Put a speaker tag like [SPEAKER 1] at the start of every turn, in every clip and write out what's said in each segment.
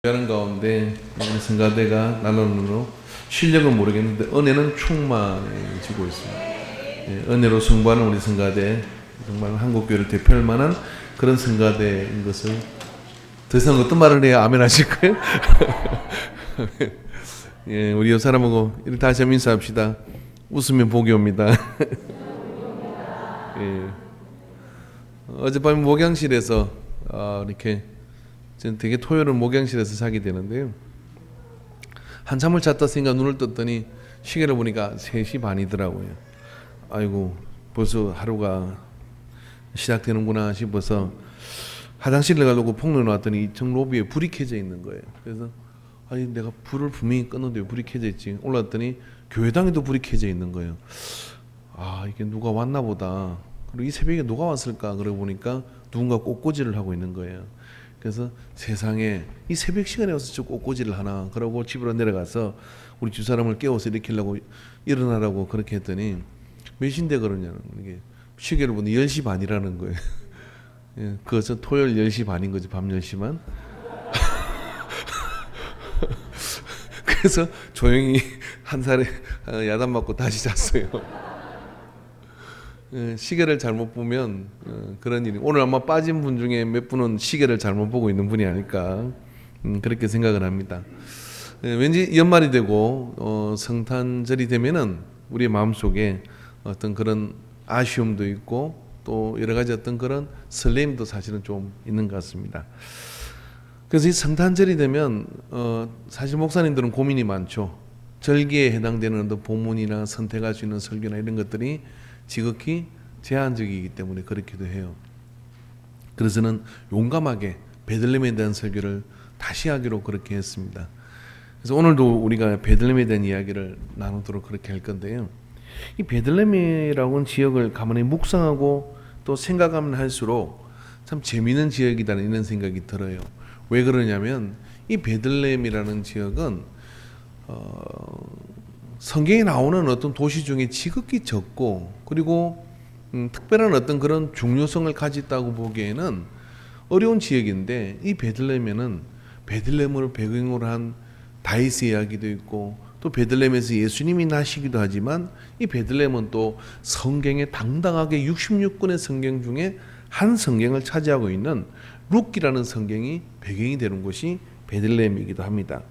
[SPEAKER 1] 하는 가운데 우리 성가대가 날로날로 실력은 모르겠는데 은혜는 충만해지고 있습니다. 은혜로 승부하는 우리 성가대, 정말 한국교회를 대표할 만한 그런 성가대인 것을 더 이상 어떤 말을 해야 아멘 하실까요? 예, 우리 옆 사람하고 이렇게 다시 한번 인사합시다. 웃으면 복이 옵니다. 예. 어젯밤에 목양실에서 이렇게 저는 되게 토요일은 목양실에서 자게 되는데요. 한참을 잤다 생각 눈을 떴더니 시계를 보니까 3시 반이더라고요. 아이고 벌써 하루가 시작되는구나 싶어서 화장실에 가려고 폭로해 놨더니 2층 로비에 불이 켜져 있는 거예요. 그래서 아니 내가 불을 분명히 껐는데 왜 불이 켜져 있지? 올랐더니 교회당에도 불이 켜져 있는 거예요. 아 이게 누가 왔나 보다. 그리고 이 새벽에 누가 왔을까? 그러고 보니까 누군가 꽃꽂이를 하고 있는 거예요. 그래서 세상에 이 새벽 시간에 와서 저 꽃꽂이를 하나? 그러고 집으로 내려가서 우리 주 사람을 깨워서 일으키려고 일어나라고 그렇게 했더니 몇 시인데 그러냐는 이게 시계를 보니 10시 반이라는 거예요. 예, 그것은 토요일 10시 반인 거지, 밤 10시만. 그래서 조용히 한 살에 야단 맞고 다시 잤어요. 시계를 잘못 보면 그런 일이, 오늘 아마 빠진 분 중에 몇 분은 시계를 잘못 보고 있는 분이 아닐까 그렇게 생각을 합니다. 왠지 연말이 되고 성탄절이 되면은 우리의 마음속에 어떤 그런 아쉬움도 있고 또 여러 가지 어떤 그런 설렘도 사실은 좀 있는 것 같습니다. 그래서 이 성탄절이 되면 사실 목사님들은 고민이 많죠. 절기에 해당되는 어떤 본문이나 선택할 수 있는 설교나 이런 것들이 지극히 제한적이기 때문에 그렇기도 해요. 그래서는 용감하게 베들레헴에 대한 설교를 다시 하기로 그렇게 했습니다. 그래서 오늘도 우리가 베들레헴에 대한 이야기를 나누도록 그렇게 할 건데요. 이 베들레헴이라고는 지역을 가만히 묵상하고 또 생각하면 할수록 참 재미있는 지역이다는 이런 생각이 들어요. 왜 그러냐면 이 베들레헴이라는 지역은 성경에 나오는 어떤 도시 중에 지극히 적고 그리고 특별한 어떤 그런 중요성을 가졌다고 보기에는 어려운 지역인데, 이 베들레헴에는 베들레헴을 배경으로 한 다윗의 이야기도 있고 또 베들레헴에서 예수님이 나시기도 하지만 이 베들레헴은 또 성경에 당당하게 66권의 성경 중에 한 성경을 차지하고 있는 룻기라는 성경이 배경이 되는 곳이 베들레헴이기도 합니다.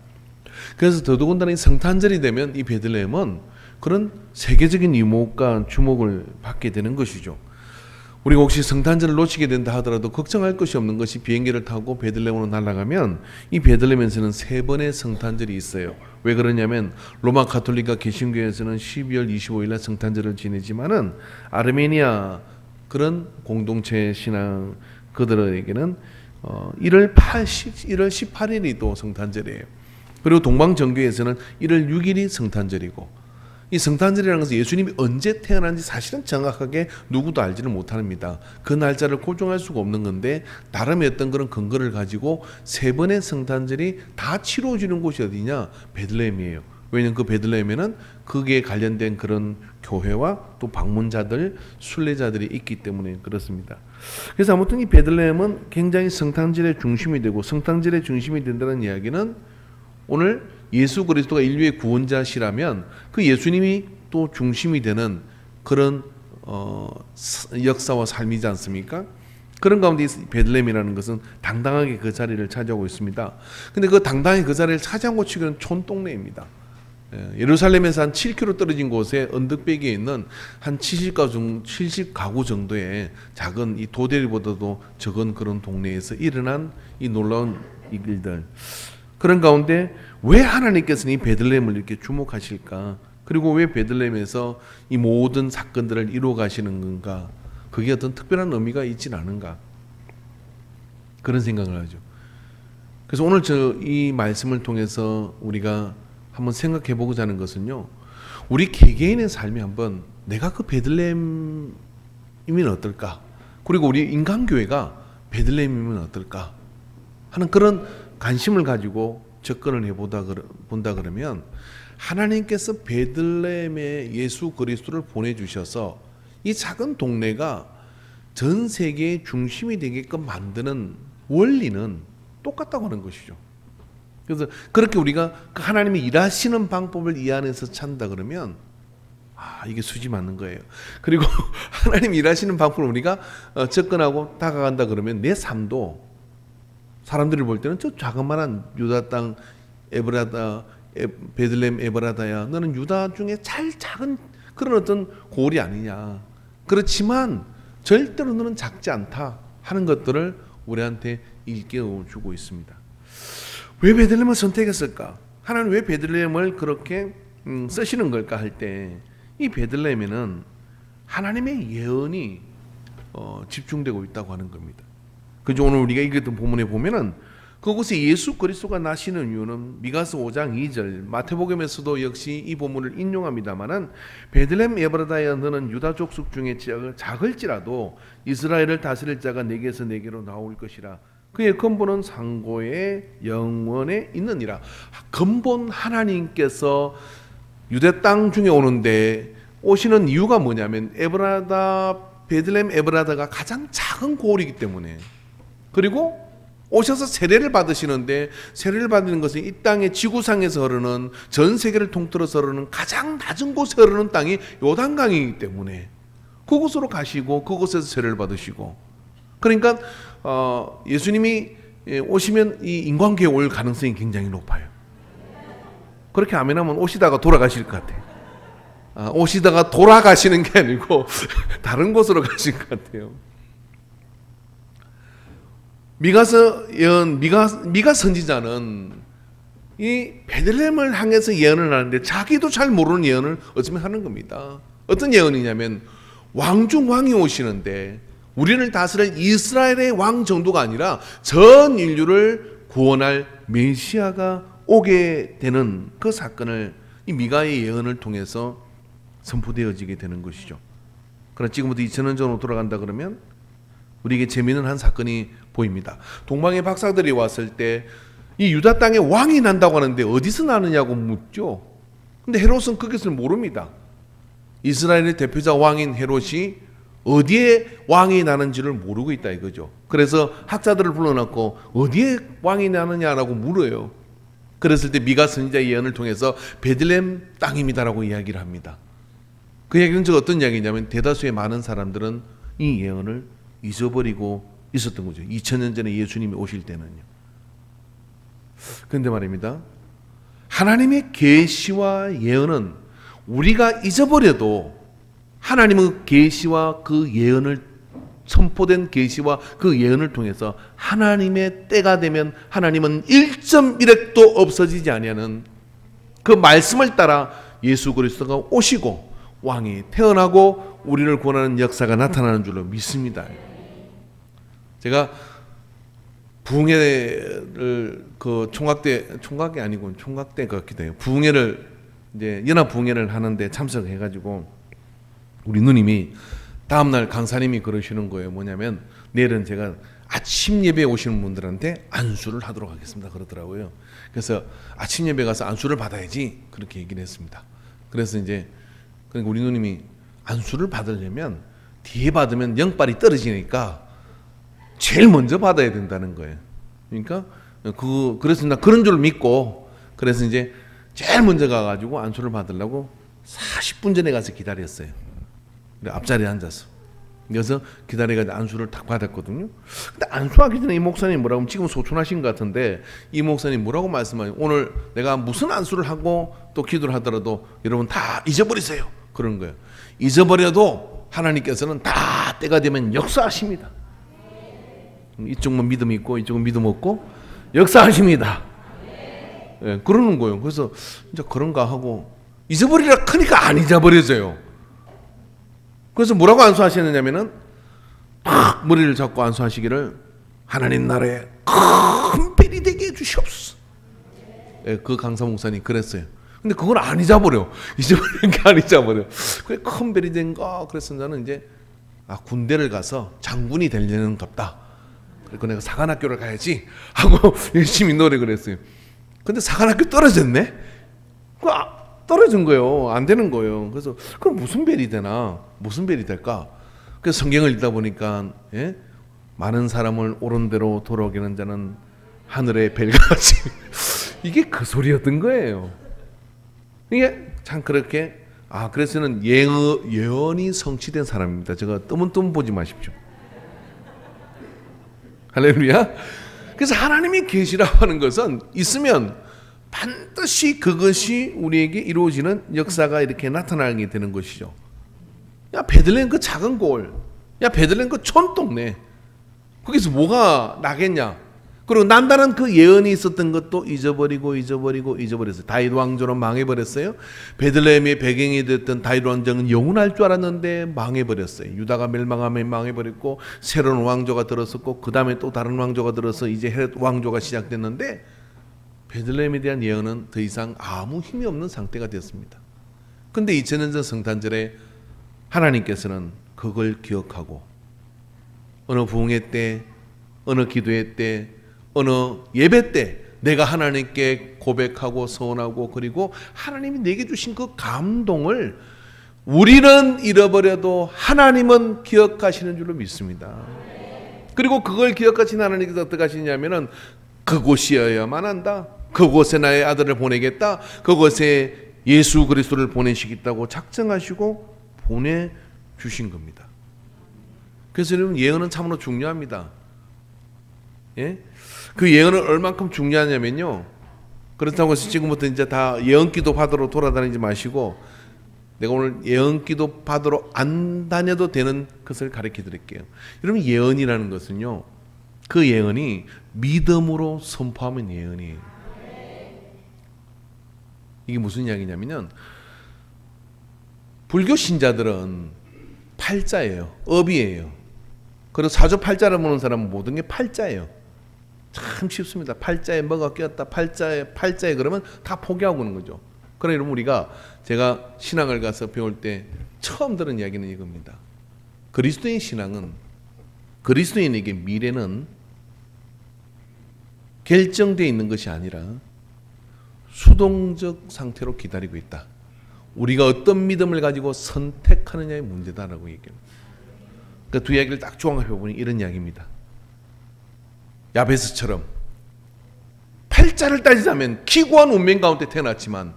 [SPEAKER 1] 그래서 더더군다나 이 성탄절이 되면 이 베들레헴은 그런 세계적인 이목과 주목을 받게 되는 것이죠. 우리가 혹시 성탄절을 놓치게 된다 하더라도 걱정할 것이 없는 것이, 비행기를 타고 베들레헴으로 날아가면 이 베들레헴에서는 3번의 성탄절이 있어요. 왜 그러냐면 로마 가톨릭과 개신교에서는 12월 25일에 성탄절을 지내지만은 아르메니아 그런 공동체 신앙 그들에게는 1월 18일이 또 성탄절이에요. 그리고 동방정교에서는 1월 6일이 성탄절이고, 이 성탄절이라는 것은 예수님이 언제 태어난지 사실은 정확하게 누구도 알지는 못합니다. 그 날짜를 고정할 수가 없는 건데 나름의 어떤 그런 근거를 가지고 3번의 성탄절이 다 치러지는 곳이 어디냐? 베들레헴이에요. 왜냐하면 그 베들레헴에는 거기에 관련된 그런 교회와 또 방문자들, 순례자들이 있기 때문에 그렇습니다. 그래서 아무튼 이 베들레헴은 굉장히 성탄절의 중심이 되고, 성탄절의 중심이 된다는 이야기는 오늘 예수 그리스도가 인류의 구원자시라면 그 예수님이 또 중심이 되는 그런 역사와 삶이지 않습니까? 그런 가운데 베들레헴이라는 것은 당당하게 그 자리를 차지하고 있습니다. 근데 그 당당히 그 자리를 차지한 곳이는 촌동네입니다. 예루살렘에서 한 7km 떨어진 곳에 언덕배기에 있는 한 70가구 정도의 작은 이 도대리보다도 적은 그런 동네에서 일어난 이 놀라운 일들, 그런 가운데 왜 하나님께서는 이 베들레헴을 이렇게 주목하실까? 그리고 왜 베들레헴에서 이 모든 사건들을 이루어 가시는 건가? 그게 어떤 특별한 의미가 있지는 않은가? 그런 생각을 하죠. 그래서 오늘 이 말씀을 통해서 우리가 한번 생각해 보고자 하는 것은요, 우리 개개인의 삶이 한번 내가 그 베들레헴이면 어떨까? 그리고 우리 인간교회가 베들레헴이면 어떨까? 하는 그런 관심을 가지고 접근을 해본다 그러면, 하나님께서 베들레헴에 예수 그리스도를 보내주셔서 이 작은 동네가 전 세계의 중심이 되게끔 만드는 원리는 똑같다고 하는 것이죠. 그래서 그렇게 우리가 하나님이 일하시는 방법을 이 안에서 찾는다 그러면 이게 수지 맞는 거예요. 그리고 하나님이 일하시는 방법을 우리가 접근하고 다가간다 그러면 내 삶도 사람들이 볼 때는 저 자그마한 유다 땅 에브라다 베들레헴 에브라다야 너는 유다 중에 제일 작은 그런 어떤 고을이 아니냐. 그렇지만 절대로 너는 작지 않다 하는 것들을 우리한테 일깨워주고 있습니다. 왜 베들레헴을 선택했을까? 하나님 왜 베들레헴을 그렇게 쓰시는 걸까 할 때 이 베들레헴에는 하나님의 예언이 집중되고 있다고 하는 겁니다. 그죠? 오늘 우리가 읽었던 본문에 보면은 그곳에 예수 그리스도가 나시는 이유는 미가서 5장 2절 마태복음에서도 역시 이 본문을 인용합니다마는 베들레헴 에브라다야 너는 유다 족속 중에 작을지라도 이스라엘을 다스릴 자가 내게서 내게로 나올 것이라. 그의 근본은 상고의 영원에 있느니라. 근본 하나님께서 유대 땅 중에 오는데 오시는 이유가 뭐냐면 베들레헴 에브라다가 가장 작은 고을이기 때문에, 그리고 오셔서 세례를 받으시는데 세례를 받는 것은 이 땅의 지구상에서 흐르는 전 세계를 통틀어서 흐르는 가장 낮은 곳에 흐르는 땅이 요단강이기 때문에 그곳으로 가시고 그곳에서 세례를 받으시고, 그러니까 예수님이 오시면 이 인간계에 올 가능성이 굉장히 높아요. 그렇게 아멘하면 오시다가 돌아가실 것 같아요. 오시다가 돌아가시는 게 아니고 다른 곳으로 가실 것 같아요. 미가 선지자는 이 베들레헴을 향해서 예언을 하는데 자기도 잘 모르는 예언을 어쩌면 하는 겁니다. 어떤 예언이냐면 왕중 왕이 오시는데 우리를 다스릴 이스라엘의 왕 정도가 아니라 전 인류를 구원할 메시아가 오게 되는 그 사건을 이 미가의 예언을 통해서 선포되어지게 되는 것이죠. 그러나 지금부터 2000년 전으로 돌아간다 그러면 우리에게 재미있는 한 사건이 보입니다. 동방의 박사들이 왔을 때 이 유다 땅에 왕이 난다고 하는데 어디서 나느냐고 묻죠. 근데 헤롯은 그것을 모릅니다. 이스라엘의 대표자 왕인 헤롯이 어디에 왕이 나는지를 모르고 있다 이거죠. 그래서 학자들을 불러놓고 어디에 왕이 나느냐라고 물어요. 그랬을 때 미가 선지자의 예언을 통해서 베들레헴 땅입니다라고 이야기를 합니다. 그 얘기는 어떤 이야기냐면 대다수의 많은 사람들은 이 예언을 잊어버리고 있었던 거죠. 2000년 전에 예수님이 오실 때는요. 그런데 말입니다. 하나님의 계시와 예언은 우리가 잊어버려도 하나님의 계시와 그 예언을 선포된 계시와 그 예언을 통해서 하나님의 때가 되면 하나님은 1.1핵도 없어지지 아니하는 그 말씀을 따라 예수 그리스도가 오시고 왕이 태어나고 우리를 구원하는 역사가 나타나는 줄로 믿습니다. 제가 부흥회를 총각대 아니고 총각대 같기도 해요. 부흥회를 이제 연합 부흥회를 하는데 참석해가지고 우리 누님이 다음날 강사님이 그러시는 거예요. 뭐냐면 내일은 제가 아침 예배에 오시는 분들한테 안수를 하도록 하겠습니다 그러더라고요. 그래서 아침 예배 가서 안수를 받아야지 그렇게 얘기를 했습니다. 그래서 이제 그러니까 우리 누님이 안수를 받으려면 뒤에 받으면 영빨이 떨어지니까 제일 먼저 받아야 된다는 거예요. 그러니까 그래서 나 그런 줄 믿고 그래서 이제 제일 먼저 가가지고 안수를 받으려고 40분 전에 가서 기다렸어요. 앞자리에 앉아서. 그래서 기다려가지고 안수를 딱 받았거든요. 근데 안수하기 전에 이 목사님 뭐라고 하면 지금 소천하신 것 같은데 이 목사님 뭐라고 말씀하세요? 오늘 내가 무슨 안수를 하고 또 기도를 하더라도 여러분 다 잊어버리세요. 그런 거예요. 잊어버려도 하나님께서는 다 때가 되면 역사하십니다. 이쪽만 믿음 있고 이쪽은 믿음 없고 역사하십니다. 예, 그러는 거예요. 그래서 이제 그런가 하고 잊어버리라 크니까 안 잊어버려져요. 그래서 뭐라고 안수하시느냐면은 탁 머리를 잡고 안수하시기를 하나님 나라에 큰 별이 되게 해주시옵소서. 예, 그 강사 목사님 그랬어요. 근데 그걸 안 잊어버려. 잊어버리는 게 안 잊어버려. 그래 큰 별이 된가 그래서 나는 이제 군대를 가서 장군이 되려는 겁다. 그리고 내가 사관학교를 가야지 하고 열심히 노력을 했어요. 근데 사관학교 떨어졌네. 떨어진 거예요. 안 되는 거예요. 그래서 그럼 무슨 별이 되나? 무슨 별이 될까? 그래서 성경을 읽다 보니까 많은 사람을 옳은 대로 돌아오게 하는 자는 하늘의 별같이 이게 그 소리였던 거예요. 이게 참 그렇게 그래서는 예언이 성취된 사람입니다. 제가 뜨문뜨문 보지 마십시오. 할렐루야. 그래서 하나님이 계시라고 하는 것은 있으면 반드시 그것이 우리에게 이루어지는 역사가 이렇게 나타나게 되는 것이죠. 야, 베들레헴 그 작은 골, 야, 베들레헴 그 촌동네, 거기서 뭐가 나겠냐? 그리고 난다는 그 예언이 있었던 것도 잊어버렸어요. 다윗 왕조는 망해버렸어요. 베들레헴의 배경이 됐던 다윗 왕조는 영원할 줄 알았는데 망해버렸어요. 유다가 멸망하면 망해버렸고 새로운 왕조가 들었었고 그 다음에 또 다른 왕조가 들어서 이제 헤롯 왕조가 시작됐는데 베들레헴에 대한 예언은 더 이상 아무 힘이 없는 상태가 되었습니다. 그런데 2000년 전 성탄절에 하나님께서는 그걸 기억하고 어느 부흥회 때, 어느 기도회 때, 어느 예배 때 내가 하나님께 고백하고 서원하고 그리고 하나님이 내게 주신 그 감동을 우리는 잃어버려도 하나님은 기억하시는 줄로 믿습니다. 그리고 그걸 기억하신 하나님께서 어떻게 하시냐면은 그곳이어야만 한다. 그곳에 나의 아들을 보내겠다. 그곳에 예수 그리스도를 보내시겠다고 작정하시고 보내주신 겁니다. 그래서 여러분 예언은 참으로 중요합니다. 예? 그 예언은 얼만큼 중요하냐면요. 그렇다고 해서 지금부터 이제 다 예언기도 받으러 돌아다니지 마시고 내가 오늘 예언기도 받으러 안 다녀도 되는 것을 가르쳐 드릴게요. 여러분 예언이라는 것은요. 그 예언이 믿음으로 선포하면 예언이에요. 이게 무슨 이야기냐면요. 불교 신자들은 팔자예요. 업이에요. 그리고 사주팔자를 보는 사람은 모든 게 팔자예요. 참 쉽습니다. 팔자에 뭐가 끼었다. 팔자에 그러면 다 포기하고 오는 거죠. 그러나 여러분 우리가 제가 신앙을 가서 배울 때 처음 들은 이야기는 이겁니다. 그리스도인 신앙은 그리스도인에게 미래는 결정되어 있는 것이 아니라 수동적 상태로 기다리고 있다. 우리가 어떤 믿음을 가지고 선택하느냐의 문제다라고 얘기합니다. 그 두 이야기를 딱 종합해 보니 이런 이야기입니다. 야베스처럼 팔자를 따지자면 기구한 운명 가운데 태어났지만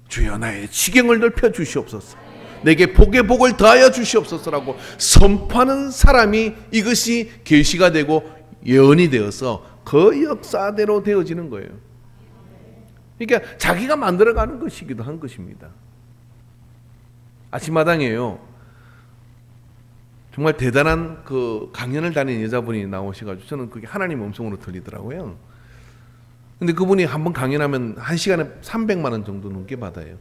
[SPEAKER 1] 주여 나의 지경을 넓혀 주시옵소서, 내게 복의 복을 더하여 주시옵소서라고 선포하는 사람이 이것이 계시가 되고 예언이 되어서 그 역사대로 되어지는 거예요. 그러니까 자기가 만들어가는 것이기도 한 것입니다. 아침마당에요. 정말 대단한 그 강연을 다니는 여자분이 나오셔가지고 저는 그게 하나님 음성으로 들리더라고요. 근데 그분이 한번 강연하면 한 시간에 300만 원 정도 넘게 받아요.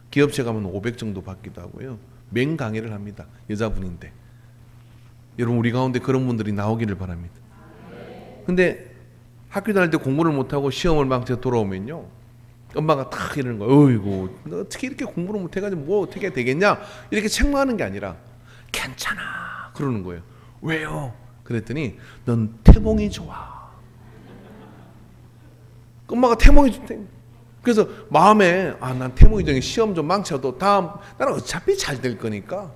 [SPEAKER 1] 기업체 가면 500 정도 받기도 하고요. 맹강의를 합니다. 여자분인데. 여러분 우리 가운데 그런 분들이 나오기를 바랍니다. 근데 학교 다닐 때 공부를 못하고 시험을 망쳐 돌아오면요. 엄마가 탁 이러는 거예요. 어이구 너 어떻게 이렇게 공부를 못해가지고 뭐 어떻게 되겠냐 이렇게 책망하는 게 아니라 괜찮아 그러는 거예요. 왜요? 그랬더니 넌 태몽이 좋아. 엄마가 태몽이 좋대. 그래서 마음에 난 태몽이 중에 시험 좀 망쳐도 다음 나는 어차피 잘 될 거니까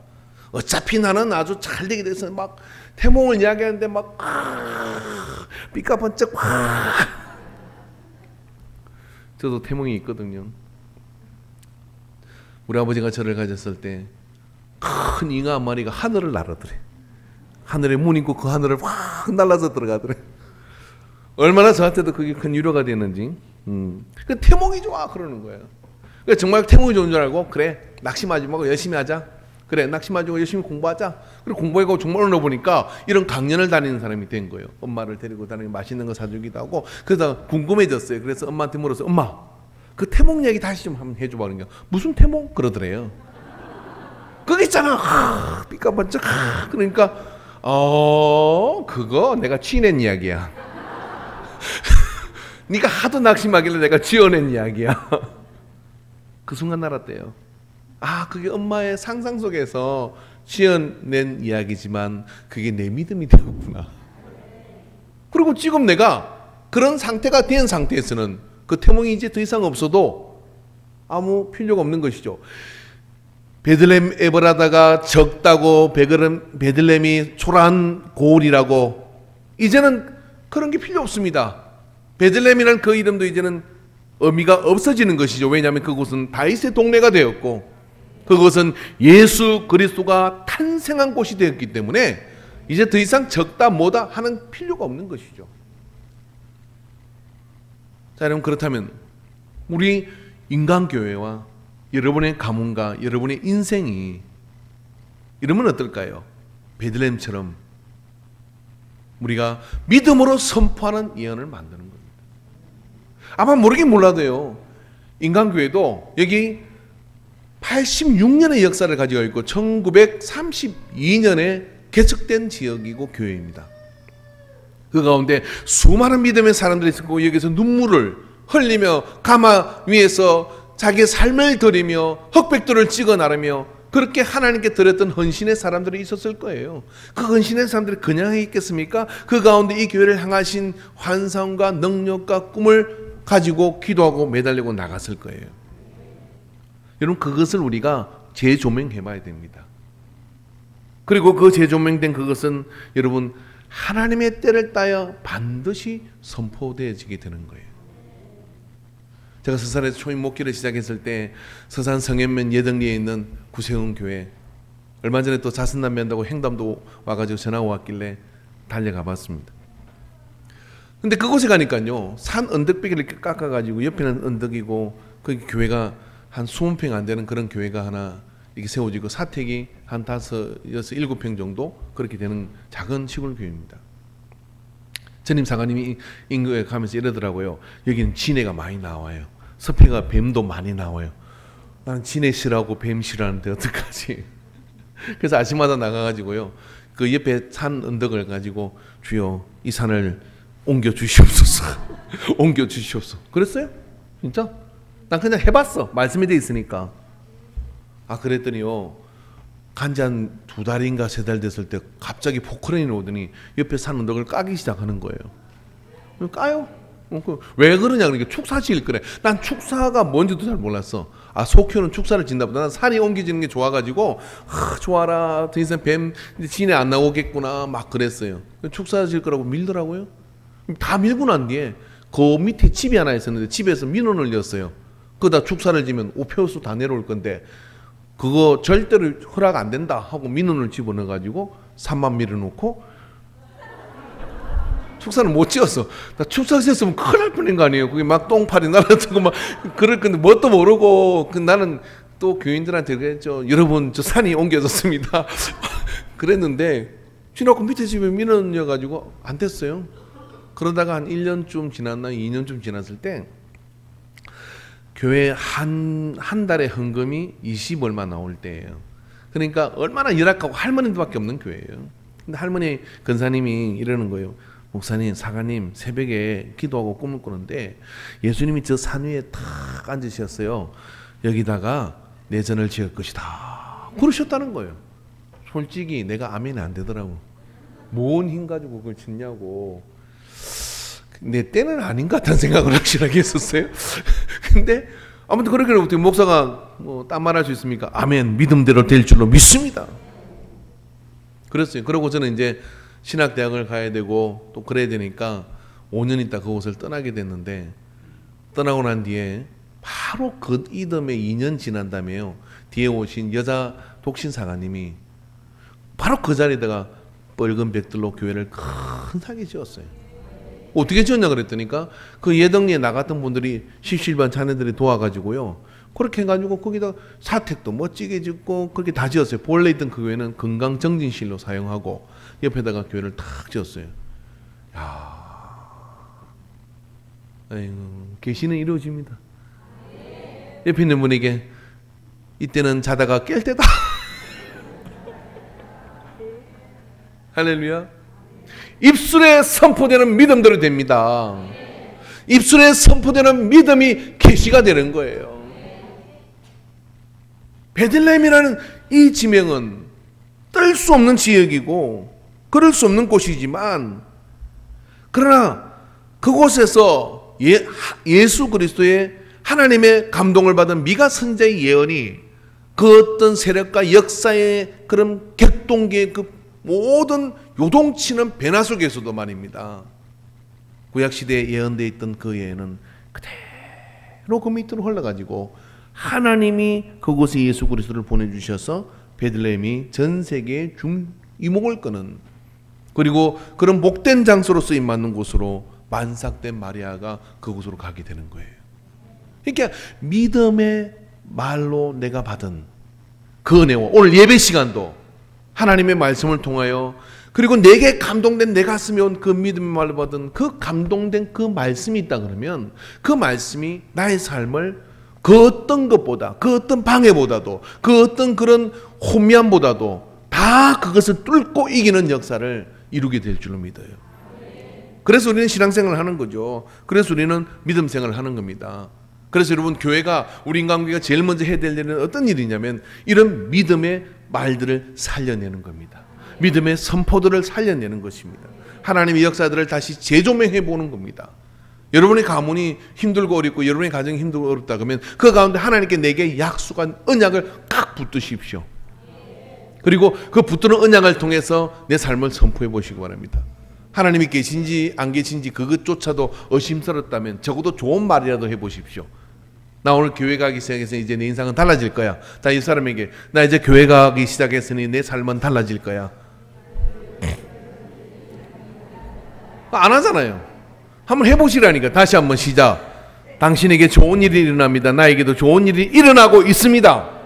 [SPEAKER 1] 어차피 나는 아주 잘 되게 돼서 막 태몽을 이야기하는데 막 삐까번쩍 저도 태몽이 있거든요. 우리 아버지가 저를 가졌을 때 큰 잉어 한 마리가 하늘을 날아더래. 하늘에 문 있고 그 하늘을 확 날아서 들어가더래. 얼마나 저한테도 그게 큰 위로가 되는지. 그 태몽이 좋아 그러는 거예요. 그러니까 정말 태몽이 좋은 줄 알고 그래 낙심하지 말고 열심히 하자. 그래 낙심하지 말고 열심히 공부하자. 그리고 공부하고 정말 오늘 보니까 이런 강연을 다니는 사람이 된 거예요. 엄마를 데리고 다니고 맛있는 거 사주기도 하고. 그래서 궁금해졌어요. 그래서 엄마한테 물었어요. 엄마 그 태몽 얘기 다시 좀 한번 해줘봐. 그러니까 무슨 태몽? 그러더래요. 그게 있잖아. 삐까번쩍. 그러니까 그거 내가 지어낸 이야기야. 네가 하도 낙심하길래 내가 지어낸 이야기야. 그 순간 알았대요. 그게 엄마의 상상 속에서 지어낸 이야기지만 그게 내 믿음이 되었구나. 그리고 지금 내가 그런 상태가 된 상태에서는 그 태몽이 이제 더 이상 없어도 아무 필요가 없는 것이죠. 베들레헴 에버라다가 적다고 베들레헴이 초라한 고을이라고 이제는 그런 게 필요 없습니다. 베들레헴이라는 그 이름도 이제는 의미가 없어지는 것이죠. 왜냐하면 그곳은 다윗의 동네가 되었고 그것은 예수 그리스도가 탄생한 곳이 되었기 때문에 이제 더 이상 적다 뭐다 하는 필요가 없는 것이죠. 자, 여러분, 그렇다면 우리 인간교회와 여러분의 가문과 여러분의 인생이 이러면 어떨까요? 베들레헴처럼 우리가 믿음으로 선포하는 예언을 만드는 겁니다. 아마 모르긴 몰라도요, 인간교회도 여기 86년의 역사를 가지고 있고 1932년에 개척된 지역이고 교회입니다. 그 가운데 수많은 믿음의 사람들이 있었고 여기서 눈물을 흘리며 가마 위에서 자기의 삶을 드리며 흑백도를 찍어 나르며 그렇게 하나님께 드렸던 헌신의 사람들이 있었을 거예요. 그 헌신의 사람들이 그냥 있겠습니까? 그 가운데 이 교회를 향하신 환상과 능력과 꿈을 가지고 기도하고 매달리고 나갔을 거예요. 여러분, 그것을 우리가 재조명해 봐야 됩니다. 그리고 그 재조명된 그것은 여러분 하나님의 때를 따여 반드시 선포되어지게 되는 거예요. 제가 서산에서 초임 목회를 시작했을 때 서산 성현면 예덕리에 있는 구세훈 교회, 얼마 전에 또 자선남매한다고 행담도 와가지고 전화가 왔길래 달려가 봤습니다. 근데 그곳에 가니까요, 산 언덕배기를 이렇게 깎아가지고 옆에는 언덕이고 그 교회가 한 20평 안 되는 그런 교회가 하나 이렇게 세워지고 사택이 한 5, 6, 7평 정도 그렇게 되는 작은 시골 교회입니다. 전임 사관님이 인교에 가면서 이러더라고요. 여기는 진해가 많이 나와요. 섭해가 뱀도 많이 나와요. 나는 진해 싫어하고 뱀 싫어하는데 어떡하지? 그래서 아침마다 나가가지고요, 그 옆에 산 언덕을 가지고 주여 이 산을 옮겨 주시옵소서. 옮겨 주시옵소서. 그랬어요? 진짜? 난 그냥 해봤어. 말씀이 돼 있으니까. 아, 그랬더니요, 간지 한 2달인가 3달 됐을 때 갑자기 포크레인이 오더니 옆에 산 언덕을 까기 시작하는 거예요. 까요? 왜 그러냐 그러니까 축사 지을 거래. 난 축사가 뭔지도 잘 몰랐어. 아, 속효는 축사를 짓나 보다. 난 산이 옮겨지는 게 좋아가지고 좋아라, 더 이상 뱀 진해 안 나오겠구나 막 그랬어요. 축사 지을 거라고 밀더라고요. 다 밀고 난 뒤에 그 밑에 집이 하나 있었는데 집에서 민원을 냈어요. 그다 축사를 지면 우표수 다 내려올 건데 그거 절대로 허락 안 된다 하고 민원을 집어넣어가지고 3만 밀어놓고 축사는 못 지었어. 나 축사 지었으면 큰일 날 뻔한 거 아니에요. 그게 막 똥파리 날아가고 막 그럴 건데 뭣도 모르고 나는 또 교인들한테 그랬죠. 여러분 저 산이 옮겨졌습니다. 그랬는데 지나고 밑에 집에 민원이어가지고 안 됐어요. 그러다가 한 1년쯤 지났나 2년쯤 지났을 때 교회 한 달에 헌금이 20 얼마 나올 때예요. 그러니까 얼마나 열악하고 할머니들밖에 없는 교회예요. 근데 할머니 근사님이 이러는 거예요. 목사님, 사관님 새벽에 기도하고 꿈을 꾸는데 예수님이 저 산 위에 탁 앉으셨어요. 여기다가 내전을 지을 것이다. 그러셨다는 거예요. 솔직히 내가 아멘이 안 되더라고. 뭔 힘 가지고 그걸 짓냐고. 내 때는 아닌 것 같다는 생각을 확실하게 했었어요. 근데 아무튼 그렇게 어떻게 목사가 뭐 딴 말 할 수 있습니까? 아멘, 믿음대로 될 줄로 믿습니다. 그랬어요. 그러고 저는 이제 신학대학을 가야 되고 또 그래야 되니까 5년 있다 그곳을 떠나게 됐는데, 떠나고 난 뒤에 바로 그 이듬해 2년 지난 다음에요, 뒤에 오신 여자 독신 사관님이 바로 그 자리에다가 빨간 벽돌로 교회를 큰하게 지었어요. 어떻게 지었냐 그랬더니까 그 예덕리에 나갔던 분들이 십실반 자네들이 도와가지고요, 그렇게 해가지고 거기다 사택도 멋지게 짓고 그렇게 다 지었어요. 본래 있던 그 교회는 건강정진실로 사용하고 옆에다가 교회를 탁 지었어요. 야, 아이고, 계시는 이루어집니다. 옆에 있는 분에게 이때는 자다가 깰 때다. 할렐루야. 입술에 선포되는 믿음대로 됩니다. 입술에 선포되는 믿음이 계시가 되는 거예요. 베들레헴이라는 이 지명은 뜰 수 없는 지역이고 그럴 수 없는 곳이지만, 그러나 그곳에서 예수 그리스도의 하나님의 감동을 받은 미가 선지자의 예언이 그 어떤 세력과 역사의 그런 격동기의 그 모든 요동치는 변화 속에서도 말입니다, 구약시대에 예언되어 있던 그 예언은 그대로 그 밑으로 흘러가지고 하나님이 그곳에 예수 그리스도를 보내주셔서 베들레헴이 전 세계의 이목을 끄는, 그리고 그런 복된 장소로 쓰임 받는 곳으로 만삭된 마리아가 그곳으로 가게 되는 거예요. 그러니까 믿음의 말로 내가 받은 그 은혜와 오늘 예배 시간도 하나님의 말씀을 통하여, 그리고 내게 감동된 내 가슴에 온 그 믿음의 말로 받은 그 감동된 그 말씀이 있다 그러면 그 말씀이 나의 삶을 그 어떤 것보다, 그 어떤 방해보다도, 그 어떤 그런 혼미함보다도 다 그것을 뚫고 이기는 역사를 이루게 될 줄로 믿어요. 그래서 우리는 신앙생활을 하는 거죠. 그래서 우리는 믿음생활을 하는 겁니다. 그래서 여러분, 교회가, 우리 인간교회가 제일 먼저 해야 될 일은 어떤 일이냐면 이런 믿음의 말들을 살려내는 겁니다. 믿음의 선포들을 살려내는 것입니다. 하나님의 역사들을 다시 재조명해 보는 겁니다. 여러분의 가문이 힘들고 어렵고 여러분의 가정이 힘들고 어렵다 그러면 그 가운데 하나님께 내게 약속한 언약을 깍 붙드십시오. 그리고 그 붙드는 언약을 통해서 내 삶을 선포해 보시기 바랍니다. 하나님이 계신지 안 계신지 그것조차도 의심스럽다면 적어도 좋은 말이라도 해보십시오. 나 오늘 교회 가기 시작해서 이제 내 인생은 달라질 거야. 자, 이 사람에게 나 이제 교회 가기 시작했으니 내 삶은 달라질 거야. 안 하잖아요. 한번 해보시라니까. 다시 한번 시작. 당신에게 좋은 일이 일어납니다. 나에게도 좋은 일이 일어나고 있습니다.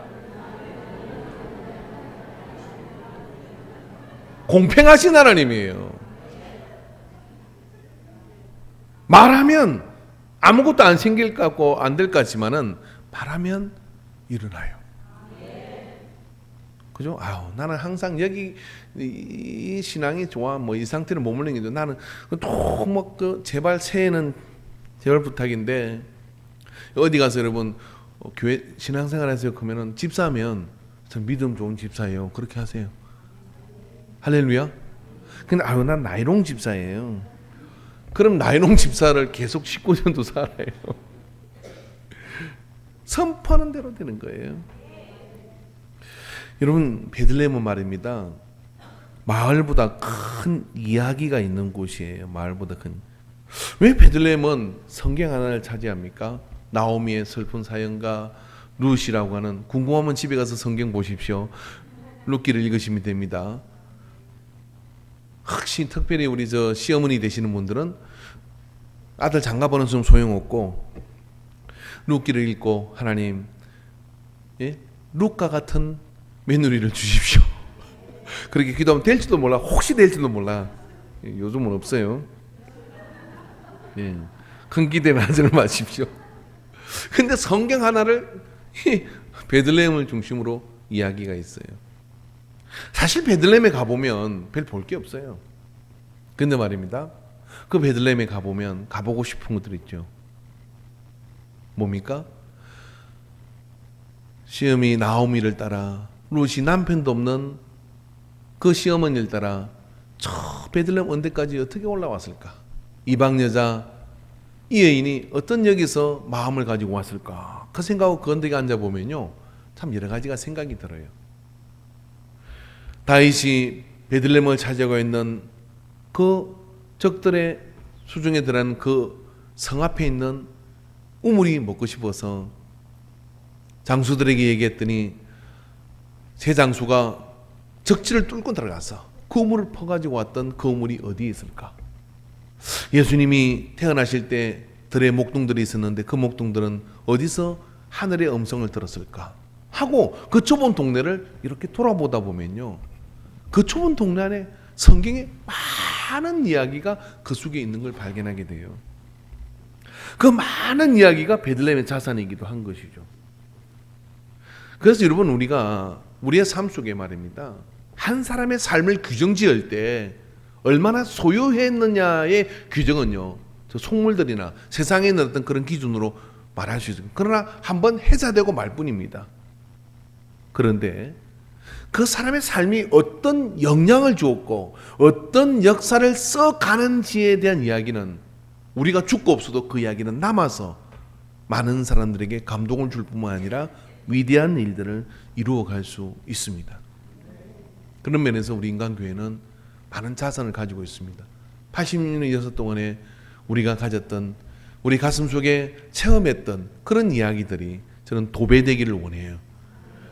[SPEAKER 1] 공평하신 하나님이에요. 말하면 아무것도 안 생길 것 같고 안 될 것 같지만은 말하면 일어나요. 그죠? 아유, 나는 항상 여기 이 신앙이 좋아, 뭐 이 상태를 머무르는 게 나는 또 그 제발 새해는 제발 부탁인데 어디 가서 여러분 교회 신앙생활 하세요 그러면은 집사면 전 믿음 좋은 집사예요. 그렇게 하세요. 할렐루야. 근데 아유, 난 나이롱 집사예요. 그럼 나이롱 집사를 계속 19년도 살아요. 선포하는 대로 되는 거예요. 여러분, 베들레헴은 말입니다. 마을보다 큰 이야기가 있는 곳이에요. 마을보다 큰. 왜 베들레헴은 성경 하나를 차지합니까? 나오미의 슬픈 사연과 룻이라고 하는, 궁금하면 집에 가서 성경 보십시오. 룻기를 읽으시면 됩니다. 혹시 특별히 우리 저 시어머니 되시는 분들은 아들 장가 보는 좀 소용없고 룻기를 읽고 하나님, 예? 룻과 같은 며느리를 주십시오. 그렇게 기도하면 될지도 몰라. 혹시 될지도 몰라. 요즘은 없어요. 예. 큰 기대는 하지 마십시오. 근데 성경 하나를 베들레헴을 중심으로 이야기가 있어요. 사실 베들레헴에 가보면 별 볼 게 없어요. 근데 말입니다, 그 베들레헴에 가보면 가보고 싶은 것들 있죠. 뭡니까? 시어머니 나오미를 따라 룻이 남편도 없는 그 시어머니를 따라 저 베들레헴 언덕까지 어떻게 올라왔을까? 이방 여자 이 여인이 어떤 여기서 마음을 가지고 왔을까? 그 생각하고 그 언덕에 앉아보면요, 참 여러 가지가 생각이 들어요. 다윗이 베들레헴을 차지하고 있는 그 적들의 수중에 들어간 그 성 앞에 있는 우물이 먹고 싶어서 장수들에게 얘기했더니 세 장수가 적지를 뚫고 들어가서 그 우물을 퍼가지고 왔던 그 우물이 어디에 있을까? 예수님이 태어나실 때 들에 목동들이 있었는데 그 목동들은 어디서 하늘의 음성을 들었을까? 하고 그 좁은 동네를 이렇게 돌아보다 보면요, 그 좁은 동네 안에 성경에 많은 이야기가 그 속에 있는 걸 발견하게 돼요. 그 많은 이야기가 베들레헴의 자산이기도 한 것이죠. 그래서 여러분, 우리가 우리의 삶 속에 말입니다, 한 사람의 삶을 규정지을 때 얼마나 소유했느냐의 규정은요, 저 속물들이나 세상에 있는 어떤 그런 기준으로 말할 수 있어요. 그러나 한번 해자되고 말 뿐입니다. 그런데 그 사람의 삶이 어떤 영향을 주었고 어떤 역사를 써가는지에 대한 이야기는 우리가 죽고 없어도 그 이야기는 남아서 많은 사람들에게 감동을 줄 뿐만 아니라 위대한 일들을 이루어갈 수 있습니다. 그런 면에서 우리 인간교회는 많은 자산을 가지고 있습니다. 80년의 역사 동안에 우리가 가졌던, 우리 가슴 속에 체험했던 그런 이야기들이 저는 도배되기를 원해요.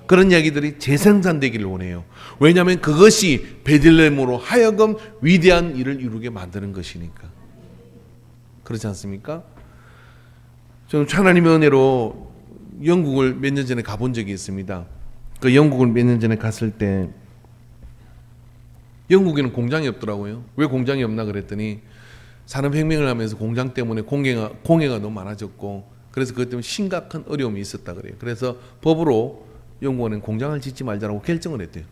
[SPEAKER 1] 그런 이야기들이 재생산되기를 원해요. 왜냐하면 그것이 베들레헴으로 하여금 위대한 일을 이루게 만드는 것이니까. 그렇지 않습니까? 저는 하나님의 은혜로 영국을 몇 년 전에 가본 적이 있습니다. 그 영국을 몇 년 전에 갔을 때 영국에는 공장이 없더라고요. 왜 공장이 없나 그랬더니 산업혁명을 하면서 공장 때문에 공해가 너무 많아졌고, 그래서 그것 때문에 심각한 어려움이 있었다 그래요. 그래서 법으로 영국은 공장을 짓지 말자라고 결정을 했대요.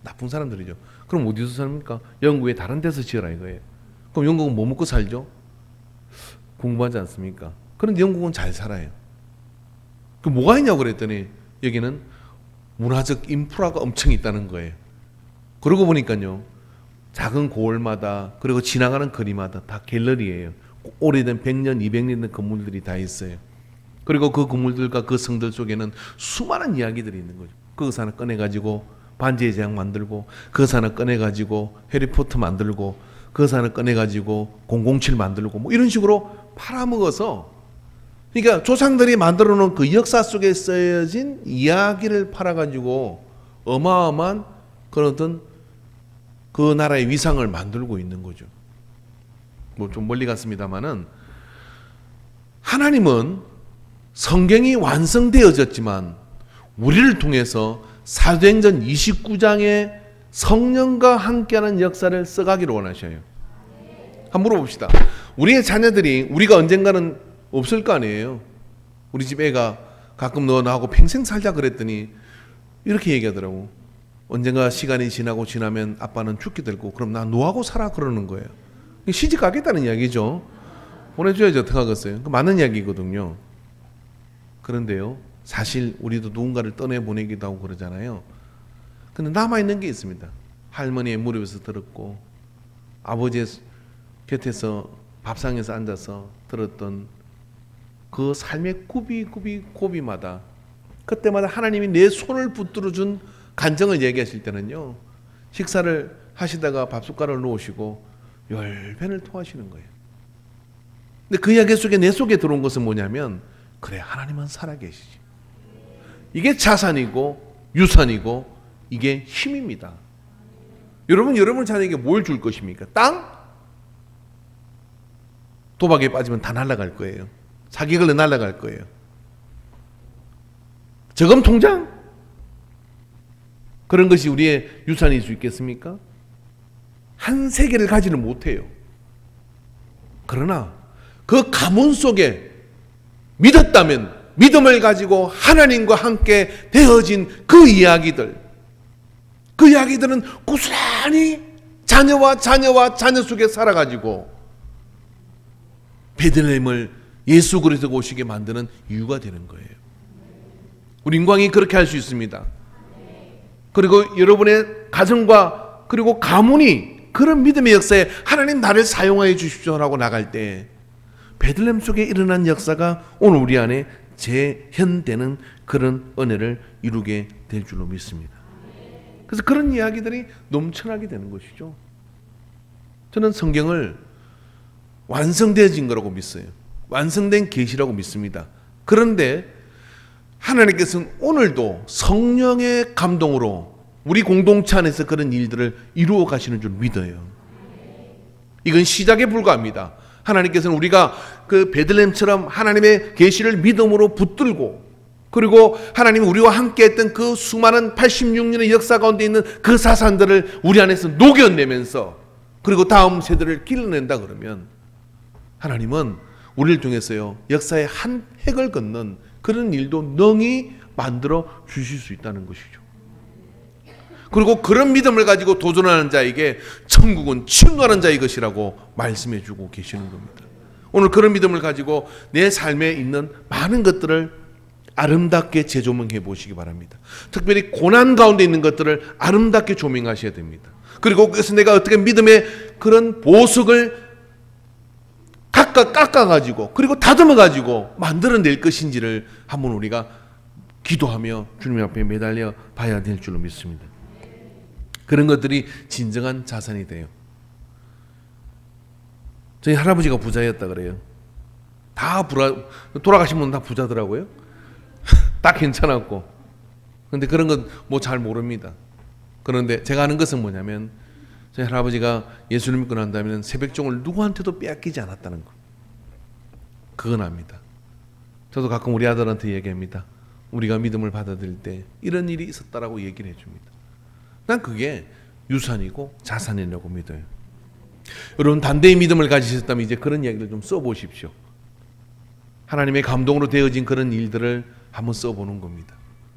[SPEAKER 1] 나쁜 사람들이죠. 그럼 어디서 삽니까? 영국의 다른 데서 지어라 이거예요. 그럼 영국은 뭐 먹고 살죠? 공부하지 않습니까? 그런데 영국은 잘 살아요. 그 뭐가 있냐고 그랬더니 여기는 문화적 인프라가 엄청 있다는 거예요. 그러고 보니까요, 작은 고을마다 그리고 지나가는 거리마다 다 갤러리예요. 오래된 100년, 200년 된 건물들이 다 있어요. 그리고 그 건물들과 그 성들 속에는 수많은 이야기들이 있는 거죠. 그것 하나 꺼내가지고 반지의 제왕 만들고, 그것 하나 꺼내가지고 해리포터 만들고, 그것 하나 꺼내가지고 007 만들고, 뭐 이런 식으로 팔아먹어서, 그러니까 조상들이 만들어 놓은 그 역사 속에 쓰여진 이야기를 팔아가지고 어마어마한 그런 어떤 그 나라의 위상을 만들고 있는 거죠. 뭐 좀 멀리 갔습니다만은, 하나님은 성경이 완성되어졌지만 우리를 통해서 사도행전 29장의 성령과 함께하는 역사를 써가기를 원하셔요. 한번 물어봅시다. 우리의 자녀들이, 우리가 언젠가는 없을 거 아니에요. 우리 집 애가 가끔 너 나하고 평생 살자 그랬더니 이렇게 얘기하더라고. 언젠가 시간이 지나면 아빠는 죽게 될 거고, 그럼 나 너하고 살아 그러는 거예요. 시집 가겠다는 이야기죠. 보내줘야지 어떡하겠어요. 그 맞는 이야기거든요. 그런데요, 사실 우리도 누군가를 떠내보내기도 하고 그러잖아요. 근데 남아있는 게 있습니다. 할머니의 무릎에서 들었고, 아버지의 곁에서 밥상에서 앉아서 들었던 그 삶의 고비마다, 그때마다 하나님이 내 손을 붙들어 준 간증을 얘기하실 때는요, 식사를 하시다가 밥숟가락을 놓으시고 열변을 토하시는 거예요. 근데 그 이야기 속에 내 속에 들어온 것은 뭐냐면, 그래, 하나님은 살아계시지. 이게 자산이고 유산이고 이게 힘입니다. 여러분 자녀에게 뭘 줄 것입니까? 땅? 도박에 빠지면 다 날아갈 거예요. 사기 걸려 날아갈 거예요. 저금 통장? 그런 것이 우리의 유산일 수 있겠습니까? 한 세계를 가지는 못해요. 그러나 그 가문 속에 믿었다면, 믿음을 가지고 하나님과 함께 되어진 그 이야기들은 고스란히 자녀 속에 살아가지고 베들레헴을 예수 그리스도가 오시게 만드는 이유가 되는 거예요. 우리 인광이 그렇게 할 수 있습니다. 그리고 여러분의 가정과 그리고 가문이 그런 믿음의 역사에 하나님 나를 사용하여 주십시오라고 나갈 때 베들레헴 속에 일어난 역사가 오늘 우리 안에 재현되는 그런 은혜를 이루게 될 줄로 믿습니다. 그래서 그런 이야기들이 넘쳐나게 되는 것이죠. 저는 성경을 완성되어진 거라고 믿어요. 완성된 계시라고 믿습니다. 그런데 하나님께서는 오늘도 성령의 감동으로 우리 공동체 안에서 그런 일들을 이루어 가시는 줄 믿어요. 이건 시작에 불과합니다. 하나님께서는 우리가 그 베들레헴처럼 하나님의 계시를 믿음으로 붙들고, 그리고 하나님이 우리와 함께 했던 그 수많은 86년의 역사 가운데 있는 그 사상들을 우리 안에서 녹여내면서, 그리고 다음 세대를 길러낸다 그러면 하나님은 우리를 통해서요, 역사의 한 획을 걷는 그런 일도 능히 만들어 주실 수 있다는 것이죠. 그리고 그런 믿음을 가지고 도전하는 자에게 천국은 침노하는 자의 것이라고 말씀해 주고 계시는 겁니다. 오늘 그런 믿음을 가지고 내 삶에 있는 많은 것들을 아름답게 재조명해 보시기 바랍니다. 특별히 고난 가운데 있는 것들을 아름답게 조명하셔야 됩니다. 그리고 그래서 내가 어떻게 믿음의 그런 보석을 각각 깎아가지고 그리고 다듬어가지고 만들어낼 것인지를 한번 우리가 기도하며 주님 앞에 매달려 봐야 될 줄로 믿습니다. 그런 것들이 진정한 자산이 돼요. 저희 할아버지가 부자였다 그래요. 돌아가신 분은 다 부자더라고요. 딱 괜찮았고. 근데 그런 건 뭐 잘 모릅니다. 그런데 제가 아는 것은 뭐냐면 저희 할아버지가 예수를 믿고 난 다음에는 새벽종을 누구한테도 빼앗기지 않았다는 거. 그건 압니다. 저도 가끔 우리 아들한테 얘기합니다. 우리가 믿음을 받아들일 때 이런 일이 있었다라고 얘기를 해줍니다. 난 그게 유산이고 자산이라고 믿어요. 여러분 단대의 믿음을 가지셨다면 이제 그런 이야기를 좀 써보십시오. 하나님의 감동으로 되어진 그런 일들을 한번 써보는 겁니다.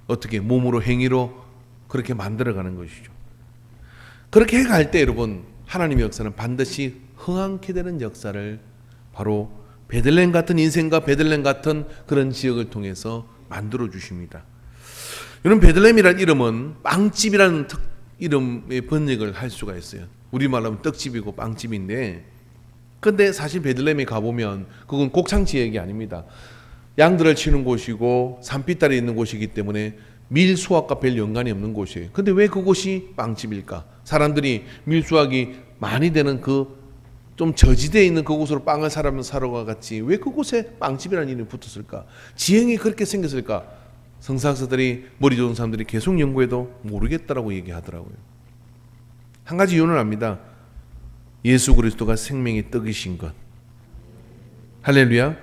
[SPEAKER 1] 어떻게 몸으로 행위로 그렇게 만들어가는 것이죠. 그렇게 해갈 때 여러분 하나님의 역사는 반드시 흥황케 되는 역사를 바로 베들레헴 같은 인생과 베들레헴 같은 그런 지역을 통해서 만들어 주십니다. 여러분 베들레헴이라는 이름은 빵집이라는 이름의 번역을 할 수가 있어요. 우리말로 하면 떡집이고 빵집인데 근데 사실 베들레헴에 가보면 그건 곡창 지역이 아닙니다. 양들을 치는 곳이고 산비탈이 있는 곳이기 때문에 밀 수확과 별 연관이 없는 곳이에요. 근데 왜 그곳이 빵집일까? 사람들이 밀 수확이 많이 되는 그 좀 저지대에 있는 그곳으로 빵을 사러 갔지 왜 그곳에 빵집이라는 이름이 붙었을까? 지형이 그렇게 생겼을까? 성사학자들이 머리 좋은 사람들이 계속 연구해도 모르겠다라고 얘기하더라고요. 한 가지 이유는 압니다. 예수 그리스도가 생명의 떡이신 것. 할렐루야.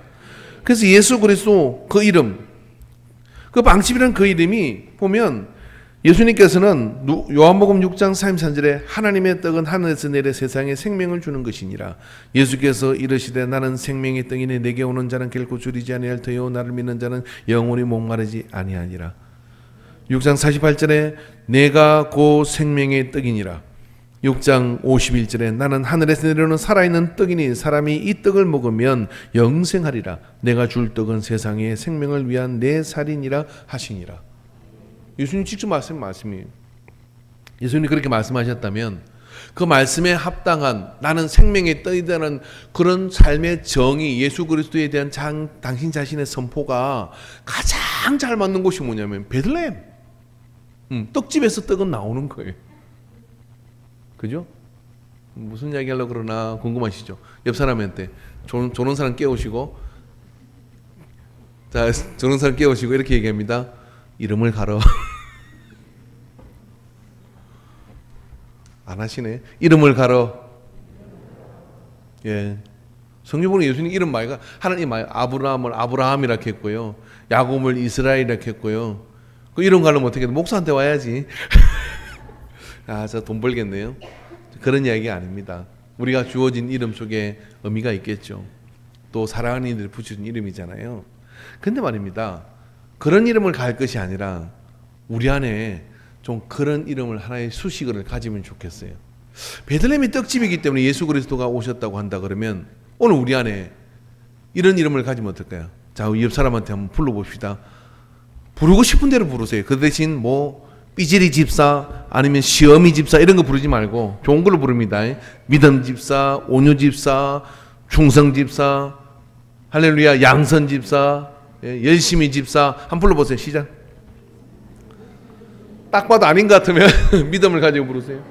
[SPEAKER 1] 그래서 예수 그리스도 그 이름, 그 빵집이라는 그 이름이 보면 예수님께서는 요한복음 6장 33절에 하나님의 떡은 하늘에서 내려 세상에 생명을 주는 것이니라. 예수께서 이르시되 나는 생명의 떡이니 내게 오는 자는 결코 줄이지 아니할 터요 나를 믿는 자는 영원히 목마르지 아니하니라. 6장 48절에 내가 곧 생명의 떡이니라. 6장 51절에 나는 하늘에서 내려오는 살아있는 떡이니 사람이 이 떡을 먹으면 영생하리라. 내가 줄 떡은 세상의 생명을 위한 내 살이니라 하시니라. 예수님 직접 말씀이 말씀이에요. 예수님이 그렇게 말씀하셨다면 그 말씀에 합당한 나는 생명의 떡이라는 그런 삶의 정의 예수 그리스도에 대한 당신 자신의 선포가 가장 잘 맞는 곳이 뭐냐면 베들레헴. 떡집에서 떡은 나오는 거예요. 그죠? 무슨 이야기 하려고 그러나 궁금하시죠? 옆 사람한테 조는 사람 깨우시고 자 조는 사람 깨우시고 이렇게 얘기합니다. 이름을 가려. 안 하시네. 이름을 가려. 예. 성경보면 예수님 이름 말가 하나님 말 아브라함을 아브라함이라고 했고요. 야곱을 이스라엘이라고 했고요. 그 이름 가려면 어떻게 해? 목사한테 와야지. 아, 저 돈 벌겠네요. 그런 이야기 아닙니다. 우리가 주어진 이름 속에 의미가 있겠죠. 또 사랑하는 이들이 붙여준 이름이잖아요. 근데 말입니다. 그런 이름을 갈 것이 아니라 우리 안에 좀 그런 이름을 하나의 수식어를 가지면 좋겠어요. 베들레헴이 떡집이기 때문에 예수 그리스도가 오셨다고 한다 그러면 오늘 우리 안에 이런 이름을 가지면 어떨까요? 자, 옆 사람한테 한번 불러봅시다. 부르고 싶은 대로 부르세요. 그 대신 뭐 삐지리 집사 아니면 시어미 집사 이런 거 부르지 말고 좋은 걸로 부릅니다. 믿음 집사, 온유 집사, 충성 집사, 할렐루야, 양선 집사, 열심히 집사 한번 불러보세요. 시작. 딱 봐도 아닌 것 같으면 믿음을 가지고 부르세요.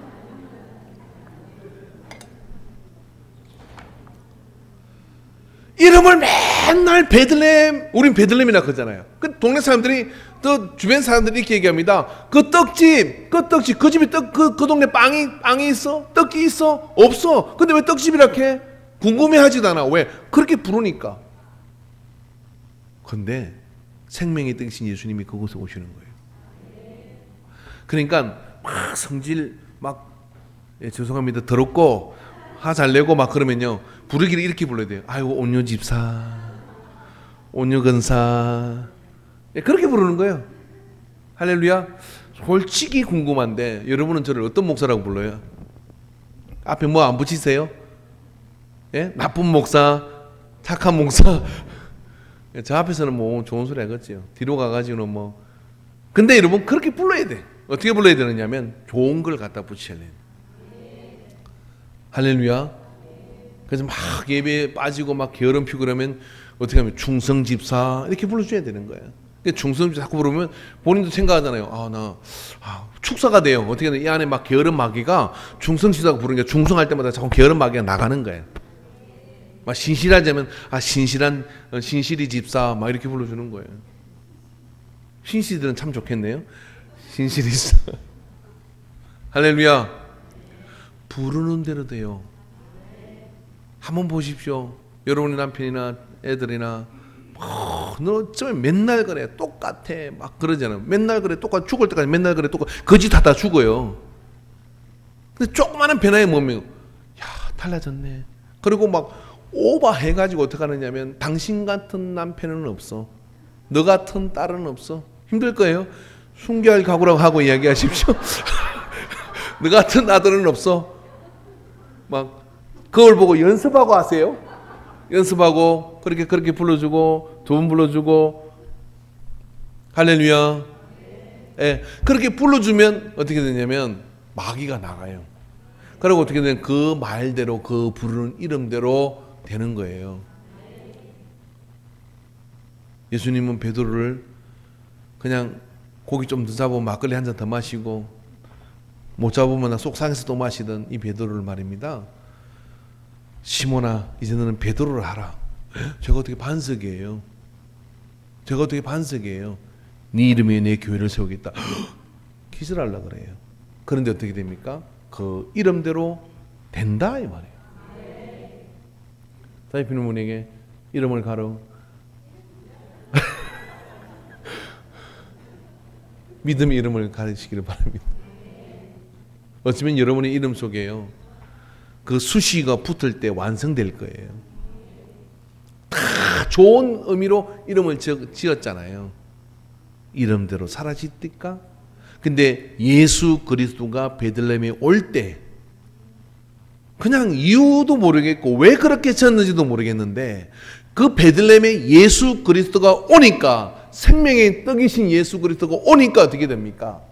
[SPEAKER 1] 이름을 맨날 베들레헴, 우린 베들레헴이라 그러잖아요. 그 동네 사람들이 또 주변 사람들이 이렇게 얘기합니다. 그 떡집, 그 집에 그 동네 빵이 있어? 떡이 있어? 없어. 근데 왜 떡집이라 해? 궁금해하지도 않아. 왜? 그렇게 부르니까. 근데 생명의 떡이신 예수님이 그곳에 오시는 거예요. 그러니까 막 성질 죄송합니다. 더럽고 화 잘 내고 막 그러면요. 부르기를 이렇게 불러야 돼요. 아이고 온유 집사, 온유 근사. 그렇게 부르는 거예요. 할렐루야. 솔직히 궁금한데 여러분은 저를 어떤 목사라고 불러요? 앞에 뭐 안 붙이세요? 예? 나쁜 목사, 착한 목사. 저 앞에서는 뭐 좋은 소리 하겠지요. 뒤로 가가지고는 뭐. 근데 여러분 그렇게 불러야 돼. 어떻게 불러야 되느냐면 좋은 걸 갖다 붙여야 돼. 할렐루야. 그래서 막 예배에 빠지고 막 게으름 피고 그러면 어떻게 하면 충성 집사 이렇게 불러줘야 되는 거예요. 충성 집사 자꾸 부르면 본인도 생각하잖아요. 축사가 돼요. 어떻게 하면 이 안에 막 게으름 마귀가 충성 집사가 부르니까 충성할 때마다 자꾸 게으름 마귀가 나가는 거예요. 막 신실하자면 신실한 신실이 집사 막 이렇게 불러주는 거예요. 신실들은 참 좋겠네요. 신실이 있어. 할렐루야. 부르는 대로 돼요. 한번 보십시오. 여러분의 남편이나 애들이나 너 좀 맨날 그래 똑같아 막 그러잖아요. 맨날 그래 똑같아 죽을 때까지 맨날 그래 똑같아 거짓하다 죽어요. 근데 조그마한 변화의 몸이 야 달라졌네. 그리고 막 오버해가지고 어떻게 하느냐면 당신 같은 남편은 없어. 너 같은 딸은 없어. 힘들 거예요. 순교할 각오라고 하고 이야기하십시오. 너 같은 아들은 없어. 막 그걸 보고 연습하고 하세요. 연습하고 그렇게 불러주고 두 번 불러주고 할렐루야. 예, 그렇게 불러주면 어떻게 되냐면 마귀가 나가요. 그리고 어떻게 되냐면 그 말대로 그 부르는 이름대로 되는 거예요. 예수님은 베드로를 그냥 고기 좀 더 잡으면 막걸리 한 잔 더 마시고 못 잡으면 속상해서 또 마시던 이 베드로를 말입니다. 시몬아 이제 너는 베드로를 하라. 제가 어떻게 반석이에요. 제가 어떻게 반석이에요. 네 이름에 내 교회를 세우겠다. 기술하려고 그래요. 그런데 어떻게 됩니까? 그 이름대로 된다 이 말이에요. 사이피는 분에게 이름을 가르 믿음의 이름을 가르치기를 바랍니다. 어쩌면 여러분의 이름 속에요 그 수식어가 붙을 때 완성될 거예요. 다 좋은 의미로 이름을 지었잖아요. 이름대로 사라질까? 근데 예수 그리스도가 베들레헴에 올 때 그냥 이유도 모르겠고 왜 그렇게 쳤는지도 모르겠는데 그 베들레헴에 예수 그리스도가 오니까 생명의 떡이신 예수 그리스도가 오니까 어떻게 됩니까?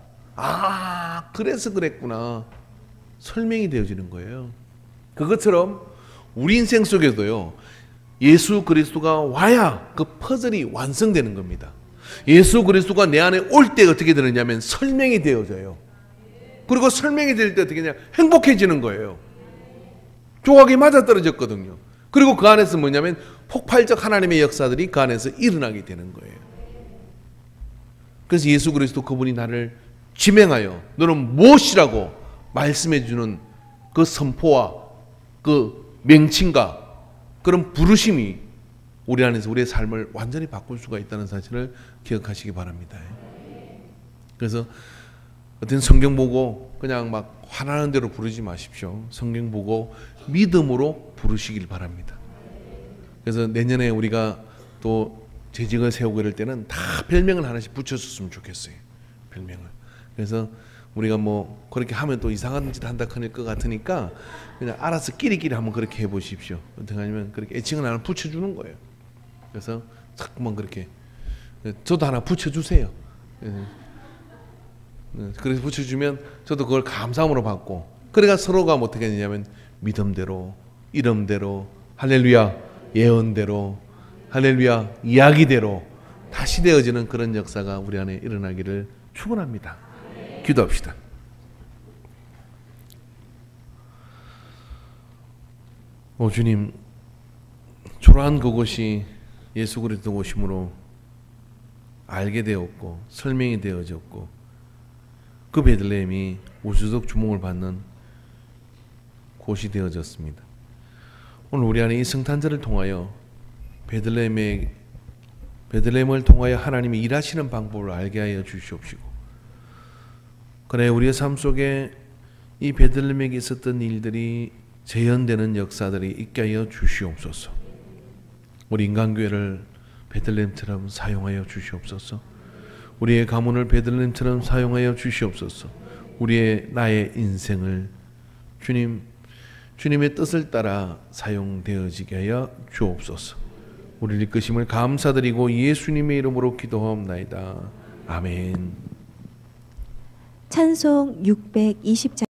[SPEAKER 1] 그래서 그랬구나. 설명이 되어지는 거예요. 그것처럼 우리 인생 속에도요. 예수 그리스도가 와야 그 퍼즐이 완성되는 겁니다. 예수 그리스도가 내 안에 올 때 어떻게 되느냐면 설명이 되어져요. 그리고 설명이 될 때 어떻게 되냐 행복해지는 거예요. 조각이 맞아떨어졌거든요. 그리고 그 안에서 뭐냐면 폭발적 하나님의 역사들이 그 안에서 일어나게 되는 거예요. 그래서 예수 그리스도 그분이 나를 지명하여 너는 무엇이라고 말씀해 주는 그 선포와 그 명칭과 그런 부르심이 우리 안에서 우리의 삶을 완전히 바꿀 수가 있다는 사실을 기억하시기 바랍니다. 그래서 어떤 성경 보고 그냥 막 화나는 대로 부르지 마십시오. 성경 보고 믿음으로 부르시길 바랍니다. 그래서 내년에 우리가 또 재직을 세우고 이럴 때는 다 별명을 하나씩 붙여줬으면 좋겠어요. 별명을. 그래서 우리가 뭐 그렇게 하면 또 이상한 짓 한다 그럴 것 같으니까 그냥 알아서 끼리끼리 한번 그렇게 해보십시오. 어떻게 하냐면 그렇게 애칭을 하나 붙여주는 거예요. 그래서 자꾸만 그렇게 저도 하나 붙여주세요. 그래서 붙여주면 저도 그걸 감사함으로 받고 그래가 서로가 어떻게 되냐면 믿음대로 이름대로 할렐루야 예언대로 할렐루야 이야기대로 다시 되어지는 그런 역사가 우리 안에 일어나기를 축원합니다. 기도합시다. 오 주님, 초라한 그것이 예수 그리스도 오심으로 알게 되었고 설명이 되어졌고 그 베들레헴이 우주적 주목을 받는 곳이 되어졌습니다. 오늘 우리 안에 이 성탄절을 통하여 베들레헴을 통하여 하나님이 일하시는 방법을 알게 하여 주시옵시고 그래 우리의 삶 속에 이 베들레헴에게 있었던 일들이 재현되는 역사들이 있게 하여 주시옵소서. 우리 인간교회를 베들레헴처럼 사용하여 주시옵소서. 우리의 가문을 베들레헴처럼 사용하여 주시옵소서. 우리의 나의 인생을 주님의 뜻을 따라 사용되어지게 하여 주옵소서. 우리를 이끄심을 감사드리고 예수님의 이름으로 기도하옵나이다. 아멘.
[SPEAKER 2] 찬송 620장